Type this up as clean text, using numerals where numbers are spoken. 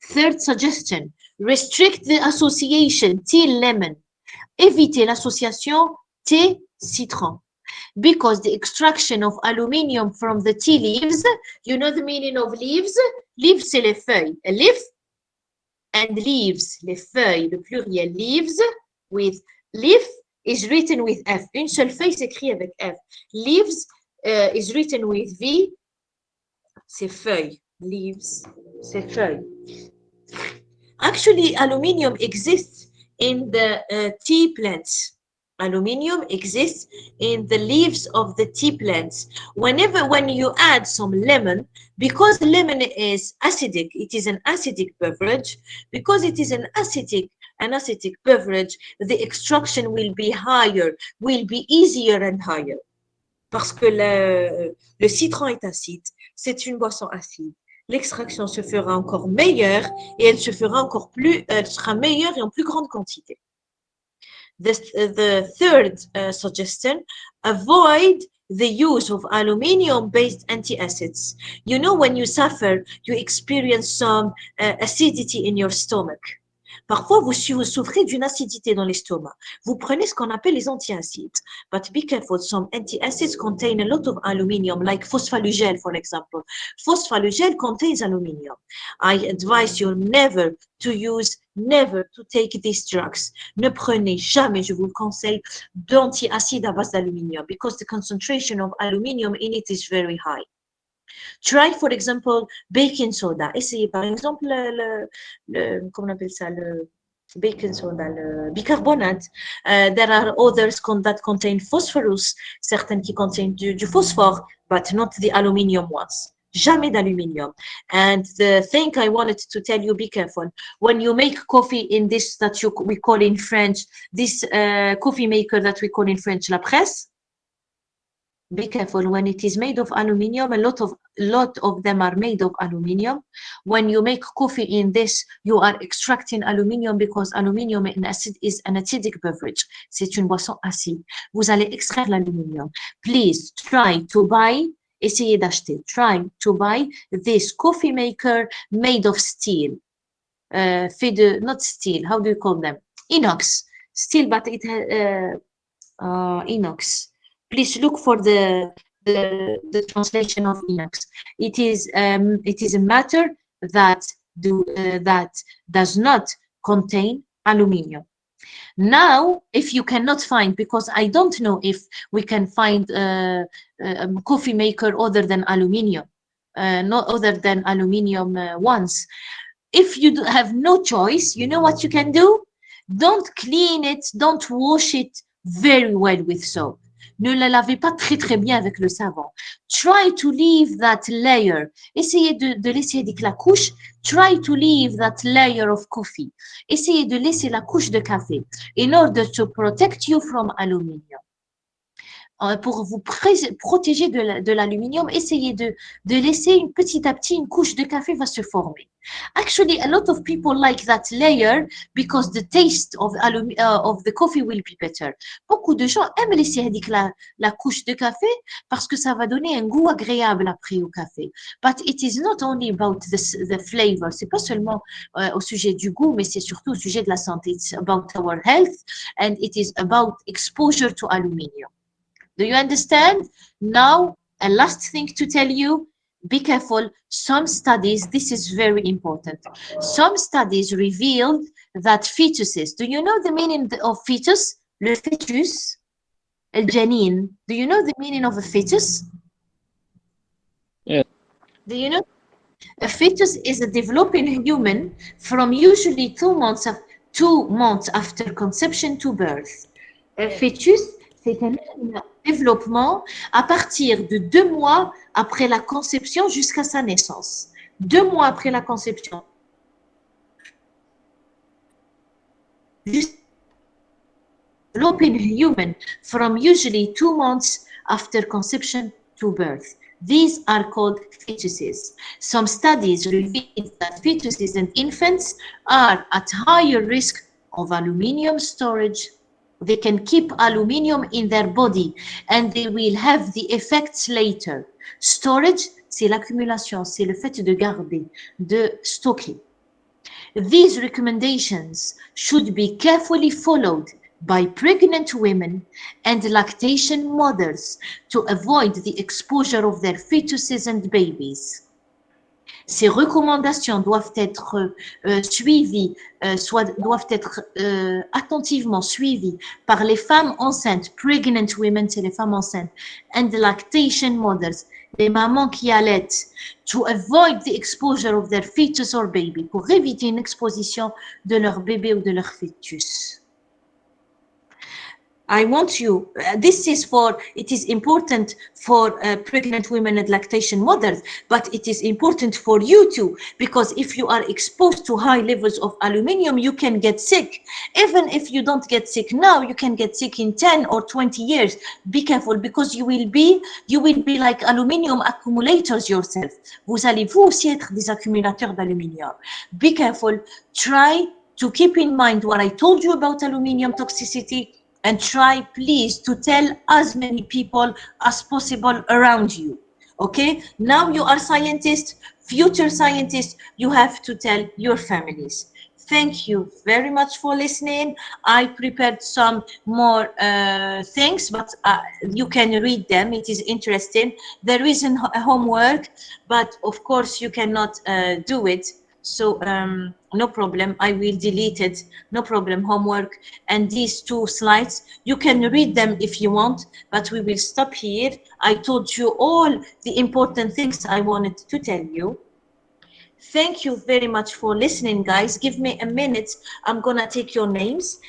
Third suggestion, restrict the association tea-lemon. Évitez l'association thé-citron. Because the extraction of aluminium from the tea leaves, you know the meaning of leaves? Leaves, c'est les feuilles. A leaf and leaves, les feuilles, le pluriel leaves, with leaf is written with F. Une seule feuille s'écrit avec F. Leaves is written with V, c'est feuille. Leaves, c'est feuille. Actually, aluminium exists in the tea plants. Aluminium exists in the leaves of the tea plants. When you add some lemon, because lemon is acidic, it is an acidic beverage. Because it is an acidic beverage, the extraction will be higher, will be easier and higher. Parce que le citron est acide, c'est une boisson acide. L'extraction se fera encore meilleure et elle sera meilleure et en plus grande quantité. The third suggestion, avoid the use of aluminium-based antacids. You know, when you suffer, you experience some acidity in your stomach. Parfois, vous souffrez d'une acidité dans l'estomac. Vous prenez ce qu'on appelle les antiacides. But be careful, some antacids contain a lot of aluminium, like phosphalugel, for example. Phosphalugel contains aluminium. I advise you never to take these drugs. Ne prenez jamais, je vous le conseille, d'antiacides à base d'aluminium, because the concentration of aluminium in it is very high. Try, for example, baking soda. Essayez, par exemple, comment on appelle ça, le baking soda, le bicarbonate. There are others that contain phosphorus, certaines qui contiennent du phosphore, but not the aluminium ones. Jamais d'aluminium. And the thing I wanted to tell you, be careful. When you make coffee in this that we call in French, this coffee maker that we call in French, la presse, be careful. When it is made of aluminium, a lot of them are made of aluminium. When you make coffee in this, you are extracting aluminium because aluminium is an acidic beverage. C'est une boisson acide. Vous allez extraire l'aluminium. Please try to buy, essayez d'acheter, try to buy this coffee maker made of steel. Not steel, how do you call them? Inox. Steel, but it inox. Please look for the translation of inox. It is a matter that does not contain aluminium. Now, if you cannot find, because I don't know if we can find a coffee maker other than aluminium, not other than aluminium ones. If you have no choice, you know what you can do? Don't clean it, don't wash it very well with soap. Ne la lavez pas très bien avec le savon. Try to leave that layer. Essayez de laisser la couche. Try to leave that layer of coffee. Essayez de laisser la couche de café in order to protect you from aluminium. Pour vous protéger de l'aluminium, essayez de laisser petit à petit une couche de café va se former. Actually, a lot of people like that layer because the taste of the coffee will be better. Beaucoup de gens aiment laisser la couche de café parce que ça va donner un goût agréable après au café. But it is not only about the flavor. C'est pas seulement au sujet du goût, mais c'est surtout au sujet de la santé. It's about our health and it is about exposure to aluminium. Do you understand? Now, a last thing to tell you, be careful. Some studies, this is very important. Some studies revealed that fetuses, do you know the meaning of fetus? Le fetus, el janin. Do you know the meaning of a fetus? Yeah. Do you know? A fetus is a developing human from usually 2 months after conception to birth. A fetus, c'est un développement à partir de 2 mois après la conception jusqu'à sa naissance. 2 mois après la conception. Developing human from usually 2 months after conception to birth. These are called fetuses. Some studies reveal that fetuses and infants are at higher risk of aluminium storage. They can keep aluminium in their body and they will have the effects later. Storage, c'est l'accumulation, c'est le fait de garder, de stocker. These recommendations should be carefully followed by pregnant women and lactation mothers to avoid the exposure of their fetuses and babies. Ces recommandations doivent être suivies, doivent être attentivement suivies par les femmes enceintes, pregnant women, c'est les femmes enceintes, and lactation mothers, les mamans qui allaitent, to avoid the exposure of their fetus or baby, pour éviter une exposition de leur bébé ou de leur fœtus. I want you, this is for, it is important for pregnant women and lactation mothers, but it is important for you too, because if you are exposed to high levels of aluminium, you can get sick. Even if you don't get sick now, you can get sick in 10 or 20 years. Be careful, because you will be like aluminium accumulators yourself. Vous allez vous aussi être des accumulateurs d'aluminium. Be careful. Try to keep in mind what I told you about aluminium toxicity, and try please to tell as many people as possible around you. Okay, now you are scientists, future scientists, you have to tell your families. Thank you very much for listening. I prepared some more things, but you can read them. It is interesting. There is a homework, but of course you cannot do it. So no problem, I will delete it, no problem, homework. And these 2 slides, you can read them if you want, but we will stop here. I told you all the important things I wanted to tell you. Thank you very much for listening, guys. Give me a minute, I'm gonna take your names.